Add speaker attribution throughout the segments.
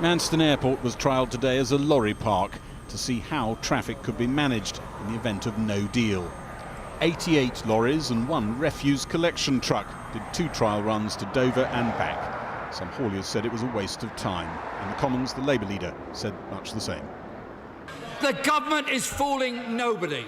Speaker 1: Manston Airport was trialled today as a lorry park to see how traffic could be managed in the event of no deal. 88 lorries and one refuse collection truck did 2 trial runs to Dover and back. Some hauliers said it was a waste of time. In the Commons, the Labour leader said much the same.
Speaker 2: The government is fooling nobody.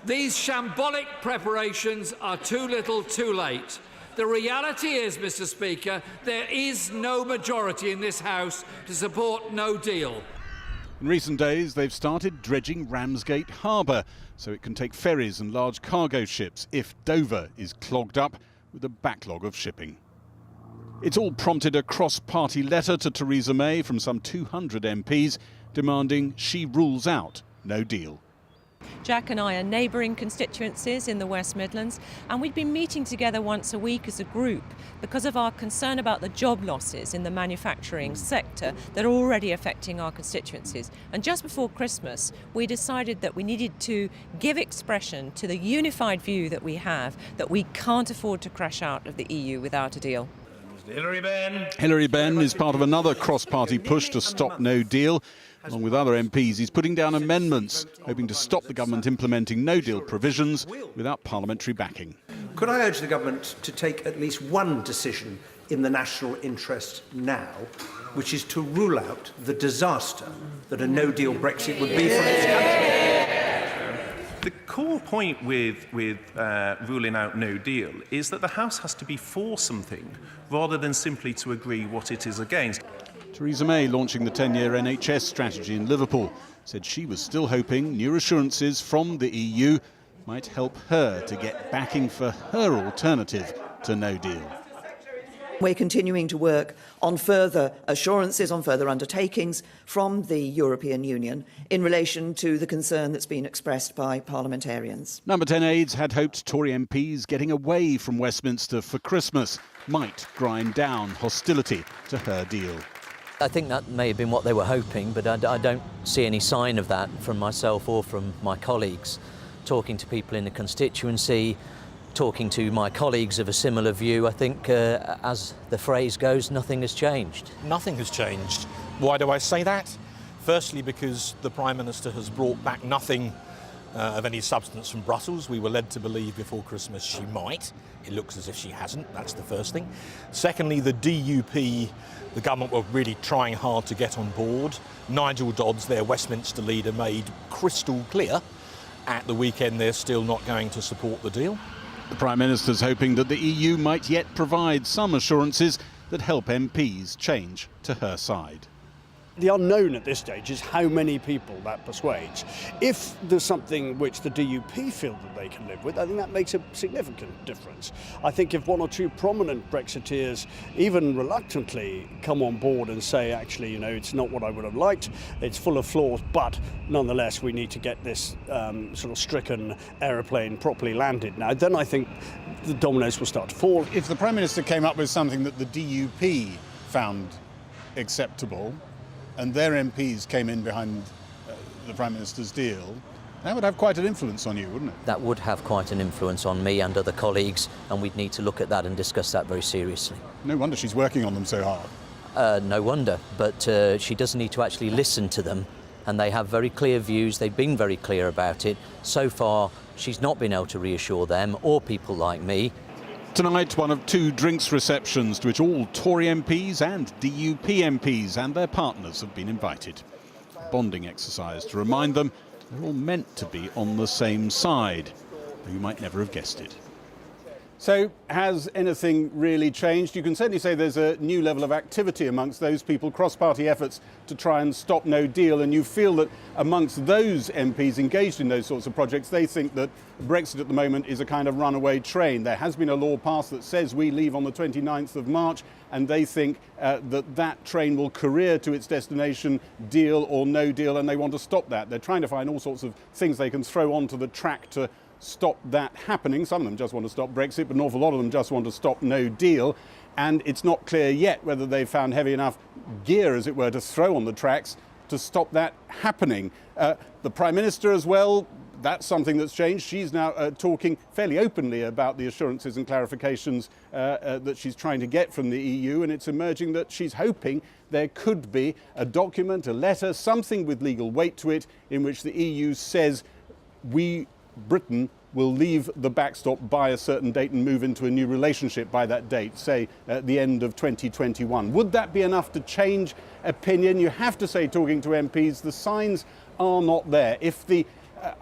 Speaker 2: These shambolic preparations are too little too late. The reality is, Mr. Speaker, there is no majority in this House to support no deal.
Speaker 1: In recent days, they've started dredging Ramsgate Harbour so it can take ferries and large cargo ships if Dover is clogged up with a backlog of shipping. It's all prompted a cross-party letter to Theresa May from some 200 MPs demanding she rules out no deal.
Speaker 3: Jack and I are neighbouring constituencies in the West Midlands, and we've been meeting together once a week as a group because of our concern about the job losses in the manufacturing sector that are already affecting our constituencies. And just before Christmas, we decided that we needed to give expression to the unified view that we have that we can't afford to crash out of the EU without a deal.
Speaker 1: Hilary Benn is part of another cross-party push to stop no deal. Along with other MPs, he's putting down amendments, hoping to stop the government implementing no-deal provisions without parliamentary backing.
Speaker 4: Could I urge the government to take at least one decision in the national interest now, which is to rule out the disaster that a no-deal Brexit would be for its country?
Speaker 5: The core point with ruling out no deal is that the House has to be for something rather than simply to agree what it is against.
Speaker 1: Theresa May, launching the 10-year NHS strategy in Liverpool, said she was still hoping new assurances from the EU might help her to get backing for her alternative to no deal.
Speaker 6: We're continuing to work on further assurances, on further undertakings from the European Union in relation to the concern that's been expressed by parliamentarians.
Speaker 1: Number 10 aides had hoped Tory MPs getting away from Westminster for Christmas might grind down hostility to her deal.
Speaker 7: I think that may have been what they were hoping, but I don't see any sign of that from myself or from my colleagues. Talking to people in the constituency, talking to my colleagues of a similar view, I think, as the phrase goes, nothing has changed.
Speaker 8: Nothing has changed. Why do I say that? Firstly, because the Prime Minister has brought back nothing of any substance from Brussels. We were led to believe before Christmas she might. It looks as if she hasn't. That's the first thing. Secondly, the DUP, the government were really trying hard to get on board. Nigel Dodds, their Westminster leader, made crystal clear at the weekend they're still not going to support the deal.
Speaker 1: The Prime Minister's hoping that the EU might yet provide some assurances that help MPs change to her side.
Speaker 9: The unknown at this stage is how many people that persuades. If there's something which the DUP feel that they can live with, I think that makes a significant difference. I think if one or two prominent Brexiteers, even reluctantly, come on board and say, actually, it's not what I would have liked, it's full of flaws, but nonetheless we need to get this sort of stricken aeroplane properly landed now, then I think the dominoes will start to fall.
Speaker 10: If the Prime Minister came up with something that the DUP found acceptable, and their MPs came in behind the Prime Minister's deal, that would have quite an influence on you, wouldn't it?
Speaker 7: That would have quite an influence on me and other colleagues, and we'd need to look at that and discuss that very seriously.
Speaker 10: No wonder she's working on them so hard.
Speaker 7: No wonder, but she does need to actually listen to them, and they have very clear views. They've been very clear about it. So far, she's not been able to reassure them or people like me.
Speaker 1: Tonight, one of 2 drinks receptions to which all Tory MPs and DUP MPs and their partners have been invited. A bonding exercise to remind them they're all meant to be on the same side, though you might never have guessed it.
Speaker 10: So, has anything really changed? You can certainly say there's a new level of activity amongst those people, cross-party efforts to try and stop no deal, and you feel that amongst those MPs engaged in those sorts of projects, they think that Brexit at the moment is a kind of runaway train. There has been a law passed that says we leave on the 29th of March, and they think that train will career to its destination, deal or no deal, and they want to stop that. They're trying to find all sorts of things they can throw onto the track to stop that happening. Some of them just want to stop Brexit, but an awful lot of them just want to stop no deal. And it's not clear yet whether they've found heavy enough gear, as it were, to throw on the tracks to stop that happening. The Prime Minister as well that's something that's changed. She's now talking fairly openly about the assurances and clarifications that she's trying to get from the EU, and it's emerging that she's hoping there could be a document, a letter, something with legal weight to it, in which the EU says Britain will leave the backstop by a certain date and move into a new relationship by that date, say at the end of 2021. Would that be enough to change opinion? You have to say, talking to MPs, the signs are not there. If the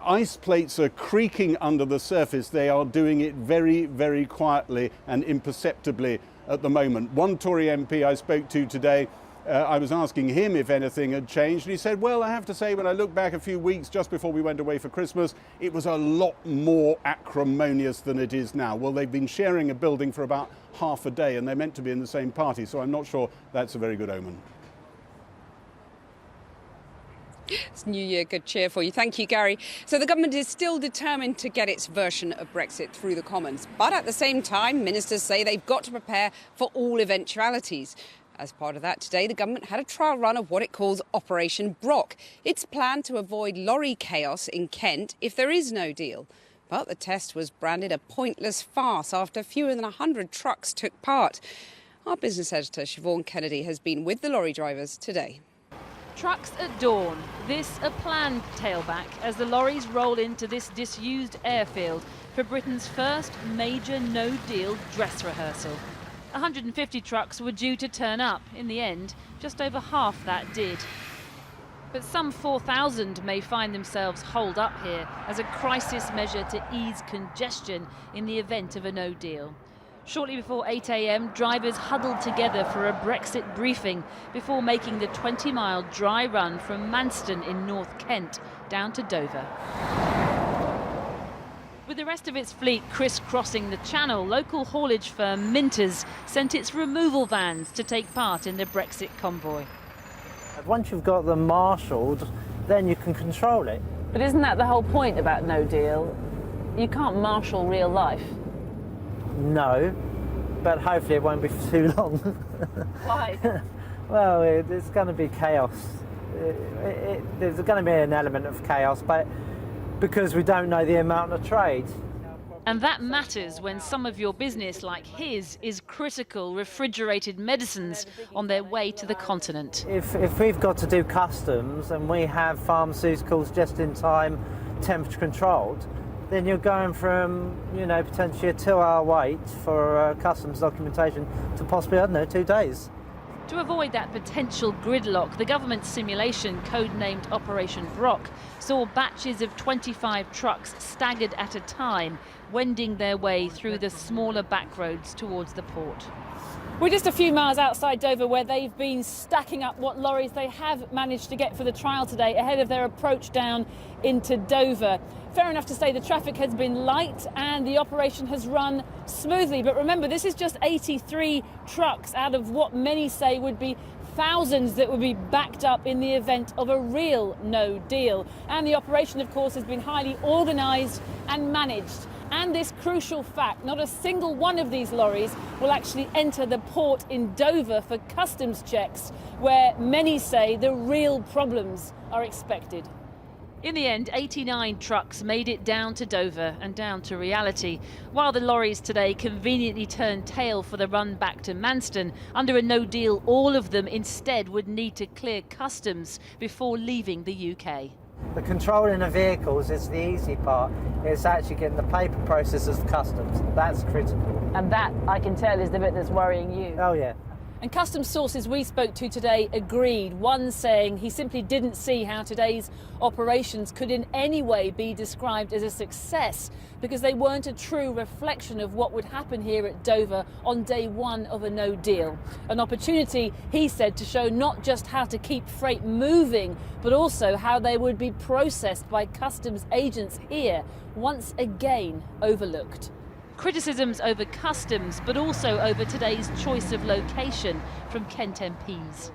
Speaker 10: ice plates are creaking under the surface, they are doing it very, very quietly and imperceptibly at the moment. One Tory MP I spoke to today, I was asking him if anything had changed, and he said, well, I have to say, when I look back a few weeks just before we went away for Christmas, it was a lot more acrimonious than it is now. Well, they've been sharing a building for about half a day, and they're meant to be in the same party, so I'm not sure that's a very good omen.
Speaker 11: It's New Year, good cheer for you. Thank you, Gary. So the government is still determined to get its version of Brexit through the Commons. But at the same time, ministers say they've got to prepare for all eventualities. As part of that today, the government had a trial run of what it calls Operation Brock. It's planned to avoid lorry chaos in Kent if there is no deal. But the test was branded a pointless farce after fewer than 100 trucks took part. Our business editor, Siobhan Kennedy, has been with the lorry drivers today.
Speaker 12: Trucks at dawn, this a planned tailback as the lorries roll into this disused airfield for Britain's first major no-deal dress rehearsal. 150 trucks were due to turn up. In the end, just over half that did. But some 4,000 may find themselves holed up here as a crisis measure to ease congestion in the event of a no deal. Shortly before 8 a.m, drivers huddled together for a Brexit briefing before making the 20-mile dry run from Manston in North Kent down to Dover. With the rest of its fleet crisscrossing the channel, local haulage firm Minters sent its removal vans to take part in the Brexit convoy.
Speaker 13: Once you've got them marshalled, then you can control it.
Speaker 12: But isn't that the whole point about no deal? You can't marshal real life.
Speaker 13: No, but hopefully it won't be for too long.
Speaker 12: Why?
Speaker 13: Well, it's going to be chaos. There's going to be an element of chaos, but because we don't know the amount of trade.
Speaker 12: And that matters when some of your business, like his, is critical refrigerated medicines on their way to the continent.
Speaker 13: If we've got to do customs and we have pharmaceuticals just in time, temperature controlled, then you're going from, potentially a 2-hour wait for customs documentation to possibly, 2 days.
Speaker 12: To avoid that potential gridlock, the government simulation, codenamed Operation Brock, saw batches of 25 trucks staggered at a time, wending their way through the smaller back roads towards the port.
Speaker 14: We're just a few miles outside Dover, where they've been stacking up what lorries they have managed to get for the trial today ahead of their approach down into Dover. Fair enough to say the traffic has been light and the operation has run smoothly. But remember, this is just 83 trucks out of what many say would be thousands that would be backed up in the event of a real no deal. And the operation, of course, has been highly organised and managed. And this crucial fact, not a single one of these lorries will actually enter the port in Dover for customs checks, where many say the real problems are expected.
Speaker 12: In the end, 89 trucks made it down to Dover and down to reality, while the lorries today conveniently turned tail for the run back to Manston. Under a no deal, all of them instead would need to clear customs before leaving the UK.
Speaker 13: The controlling of vehicles is the easy part. It's actually getting the paper process of customs. That's critical.
Speaker 12: And that, I can tell, is the bit that's worrying you.
Speaker 13: Oh, yeah.
Speaker 14: And customs sources we spoke to today agreed, one saying he simply didn't see how today's operations could in any way be described as a success because they weren't a true reflection of what would happen here at Dover on day one of a no deal. An opportunity, he said, to show not just how to keep freight moving, but also how they would be processed by customs agents here, once again overlooked.
Speaker 12: Criticisms over customs, but also over today's choice of location from Kent MPs.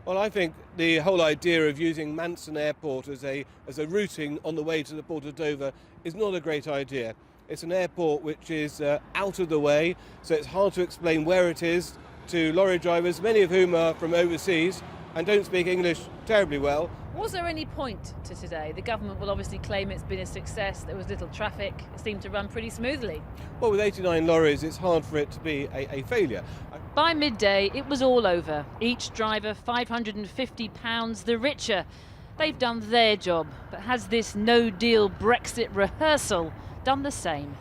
Speaker 15: Well, I think the whole idea of using Manston Airport as a routing on the way to the port of Dover is not a great idea. It's an airport which is out of the way, so it's hard to explain where it is to lorry drivers, many of whom are from overseas, and don't speak English terribly well.
Speaker 12: Was there any point to today? The government will obviously claim it's been a success. There was little traffic. It seemed to run pretty smoothly.
Speaker 15: Well, with 89 lorries, it's hard for it to be a failure.
Speaker 12: By midday, it was all over. Each driver £550 the richer. They've done their job, but has this no-deal Brexit rehearsal done the same?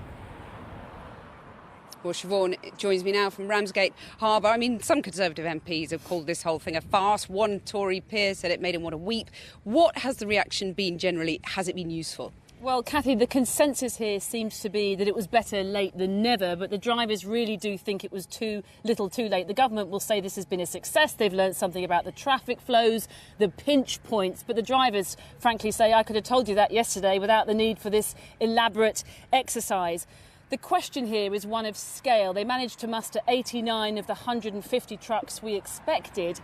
Speaker 11: Well, Siobhan joins me now from Ramsgate Harbour. I mean, some Conservative MPs have called this whole thing a farce. One Tory peer said it made him want to weep. What has the reaction been generally? Has it been useful?
Speaker 14: Well, Cathy, the consensus here seems to be that it was better late than never, but the drivers really do think it was too little too late. The government will say this has been a success. They've learned something about the traffic flows, the pinch points, but the drivers, frankly, say, I could have told you that yesterday without the need for this elaborate exercise. The question here is one of scale. They managed to muster 89 of the 150 trucks we expected.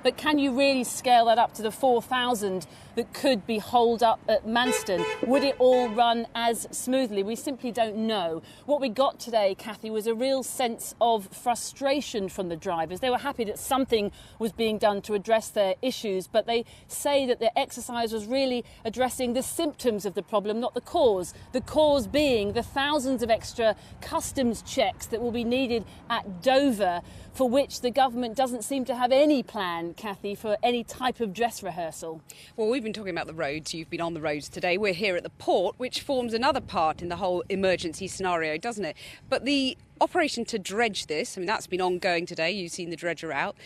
Speaker 14: But can you really scale that up to the 4,000 that could be holed up at Manston? Would it all run as smoothly? We simply don't know. What we got today, Cathy, was a real sense of frustration from the drivers. They were happy that something was being done to address their issues, but they say that the exercise was really addressing the symptoms of the problem, not the cause. The cause being the thousands of extra customs checks that will be needed at Dover, for which the government doesn't seem to have any plan, Cathy, for any type of dress rehearsal.
Speaker 11: Well, we've been talking about the roads. You've been on the roads today. We're here at the port, which forms another part in the whole emergency scenario, doesn't it? But the operation to dredge this, I mean, that's been ongoing today. You've seen the dredger out.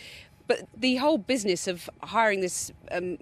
Speaker 11: But the whole business of hiring this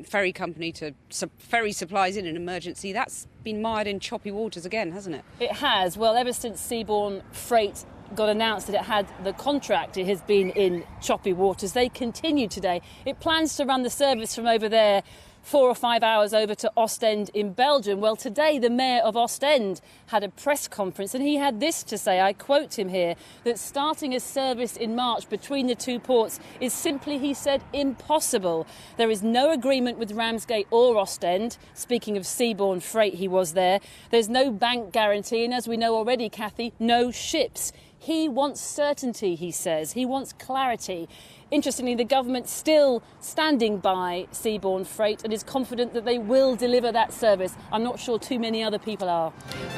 Speaker 11: ferry company to ferry supplies in an emergency, that's been mired in choppy waters again, hasn't it?
Speaker 14: It has. Well, ever since Seabourn Freight got announced that it had the contract, it has been in choppy waters. They continue today. It plans to run the service from over there 4 or 5 hours over to Ostend in Belgium. Well, today the mayor of Ostend had a press conference and he had this to say, I quote him here, that starting a service in March between the two ports is simply, he said, impossible. There is no agreement with Ramsgate or Ostend. Speaking of Seabourn Freight, he was there. There's no bank guarantee and, as we know already, Cathy, no ships. He wants certainty, he says. He wants clarity. Interestingly, the government's still standing by Seabourn Freight and is confident that they will deliver that service. I'm not sure too many other people are.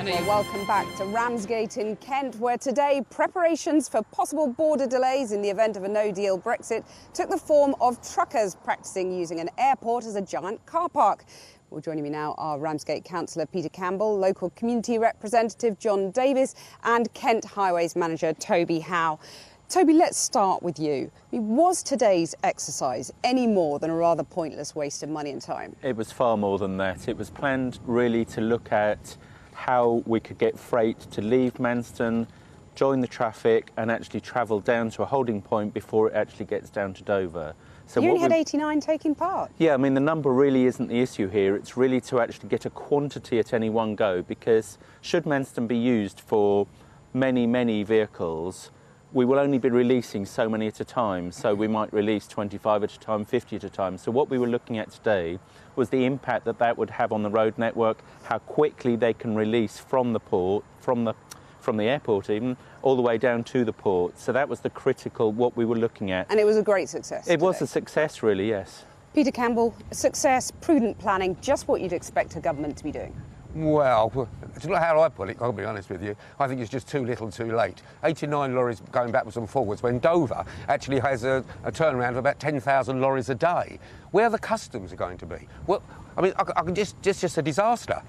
Speaker 11: Well, welcome back to Ramsgate in Kent, where today preparations for possible border delays in the event of a no-deal Brexit took the form of truckers practising using an airport as a giant car park. Well, joining me now are Ramsgate Councillor Peter Campbell, local community representative John Davis and Kent Highways Manager Toby Howe. Toby, let's start with you. I mean, was today's exercise any more than a rather pointless waste of money and time?
Speaker 16: It was far more than that. It was planned really to look at how we could get freight to leave Manston, join the traffic and actually travel down to a holding point before it actually gets down to Dover. So
Speaker 11: you only had 89 taking part?
Speaker 16: Yeah, I mean, the number really isn't the issue here. It's really to actually get a quantity at any one go, because should Manston be used for many, many vehicles, we will only be releasing so many at a time. So we might release 25 at a time, 50 at a time. So what we were looking at today was the impact that that would have on the road network, how quickly they can release from the port, from the airport even, all the way down to the port. So that was the critical, what we were looking at.
Speaker 11: And it was a great success.
Speaker 16: It was a success, really, yes.
Speaker 11: Peter Campbell, success, prudent planning, just what you'd expect a government to be doing.
Speaker 17: Well, it's not how I put it, I'll be honest with you. I think it's just too little too late. 89 lorries going backwards and forwards when Dover actually has a turnaround of about 10,000 lorries a day. Where the customs are going to be? Well, I mean, I can just a disaster.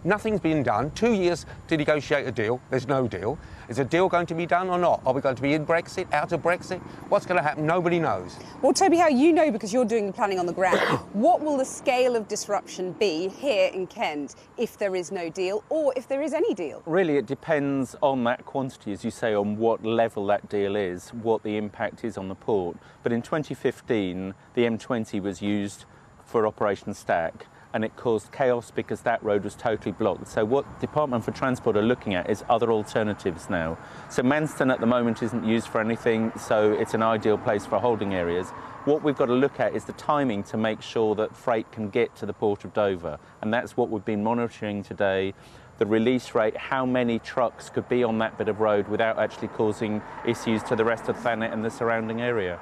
Speaker 17: Nothing's been done. 2 years to negotiate a deal. There's no deal. Is a deal going to be done or not? Are we going to be in Brexit, out of Brexit? What's going to happen? Nobody knows.
Speaker 11: Well, Toby, how you know, because you're doing the planning on the ground, what will the scale of disruption be here in Kent if there is no deal or if there is any deal?
Speaker 16: Really, it depends on that quantity, as you say, on what level that deal is, what the impact is on the port. But in 2015, the M20 was used for Operation Stack, and it caused chaos because that road was totally blocked. So what Department for Transport are looking at is other alternatives now. So Manston at the moment isn't used for anything, so it's an ideal place for holding areas. What we've got to look at is the timing to make sure that freight can get to the port of Dover, and that's what we've been monitoring today. The release rate, how many trucks could be on that bit of road without actually causing issues to the rest of Thanet and the surrounding area.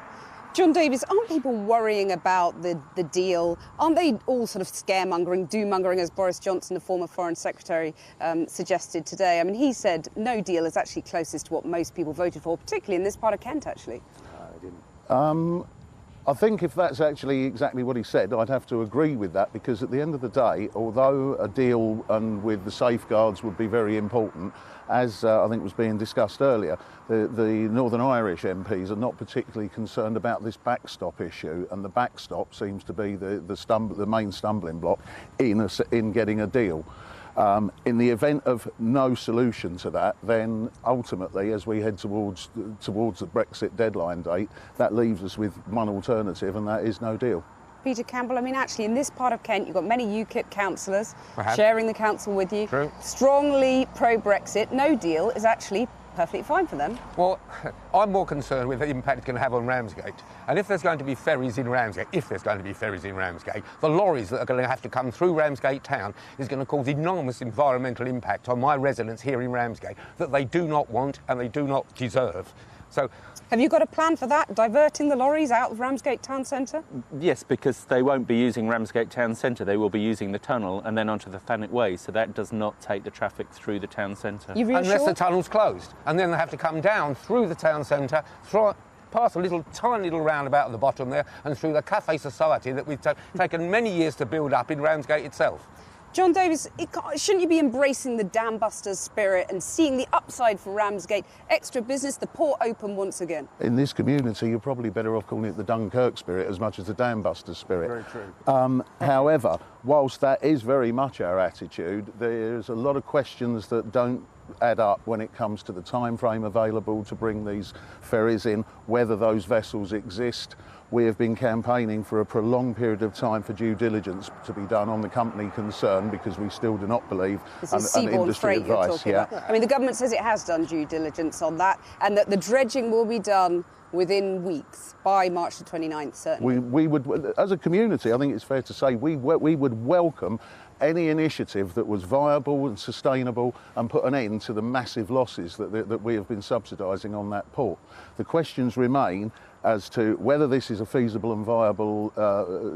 Speaker 11: John Davis, aren't people worrying about the deal? Aren't they all sort of scaremongering, doom-mongering, as Boris Johnson, the former Foreign Secretary, suggested today? I mean, he said no deal is actually closest to what most people voted for, particularly in this part of Kent, actually.
Speaker 18: I think if that's actually exactly what he said, I'd have to agree with that, because at the end of the day, although a deal and with the safeguards would be very important, as I think was being discussed earlier, the Northern Irish MPs are not particularly concerned about this backstop issue, and the backstop seems to be the main stumbling block in getting a deal. In the event of no solution to that, then ultimately, as we head towards the Brexit deadline date, that leaves us with one alternative, and that is no deal.
Speaker 11: Peter Campbell, I mean, actually, in this part of Kent, you've got many UKIP councillors sharing the council with you.
Speaker 17: True.
Speaker 11: Strongly pro-Brexit. No deal is actually perfectly fine for them.
Speaker 17: Well, I'm more concerned with the impact it's going to have on Ramsgate. And if there's going to be ferries in Ramsgate, the lorries that are going to have to come through Ramsgate town is going to cause enormous environmental impact on my residents here in Ramsgate that they do not want and they do not deserve. So,
Speaker 11: have you got a plan for that, diverting the lorries out of Ramsgate town centre?
Speaker 16: Yes, because they won't be using Ramsgate town centre, they will be using the tunnel and then onto the Thanet Way, so that does not take the traffic through the town centre.
Speaker 17: Unless the tunnel's closed, and then they have to come down through the town centre, past a tiny little roundabout at the bottom there, and through the Cafe Society that we've taken many years to build up in Ramsgate itself.
Speaker 11: John Davis, shouldn't you be embracing the dam busters spirit and seeing the upside for Ramsgate? Extra business, the port open once again.
Speaker 18: In this community, you're probably better off calling it the Dunkirk spirit as much as the dam busters spirit.
Speaker 17: Very true.
Speaker 18: However, whilst that is very much our attitude, there's a lot of questions that don't add up when it comes to the time frame available to bring these ferries in, whether those vessels exist. We have been campaigning for a prolonged period of time for due diligence to be done on the company concerned, because we still do not believe
Speaker 11: this is seaborne freight you're talking about. I mean, the government says it has done due diligence on that, and that the dredging will be done within weeks, by March the 29th, certainly.
Speaker 18: We would, as a community, I think it's fair to say, we would welcome any initiative that was viable and sustainable and put an end to the massive losses that we have been subsidising on that port. The questions remain as to whether this is a feasible and viable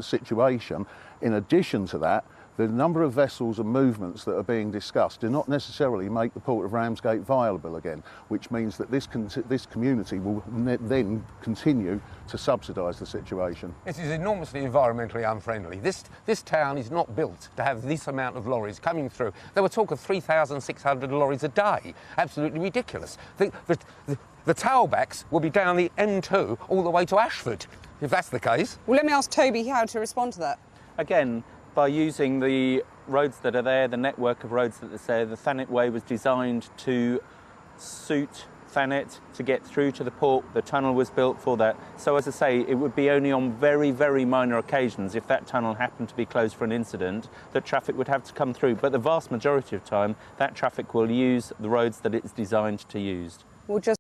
Speaker 18: situation. In addition to that, the number of vessels and movements that are being discussed do not necessarily make the Port of Ramsgate viable again, which means that this community will then continue to subsidise the situation.
Speaker 17: This is enormously environmentally unfriendly. This town is not built to have this amount of lorries coming through. There were talk of 3,600 lorries a day. Absolutely ridiculous. The tailbacks will be down the M2 all the way to Ashford, if that's the case.
Speaker 11: Well, let me ask Toby how to respond to that.
Speaker 16: Again, by using the roads that are there, the network of roads that are there, the Thanet Way was designed to suit Thanet to get through to the port. The tunnel was built for that. So as I say, it would be only on very, very minor occasions, if that tunnel happened to be closed for an incident, that traffic would have to come through. But the vast majority of time, that traffic will use the roads that it's designed to use.
Speaker 11: We'll just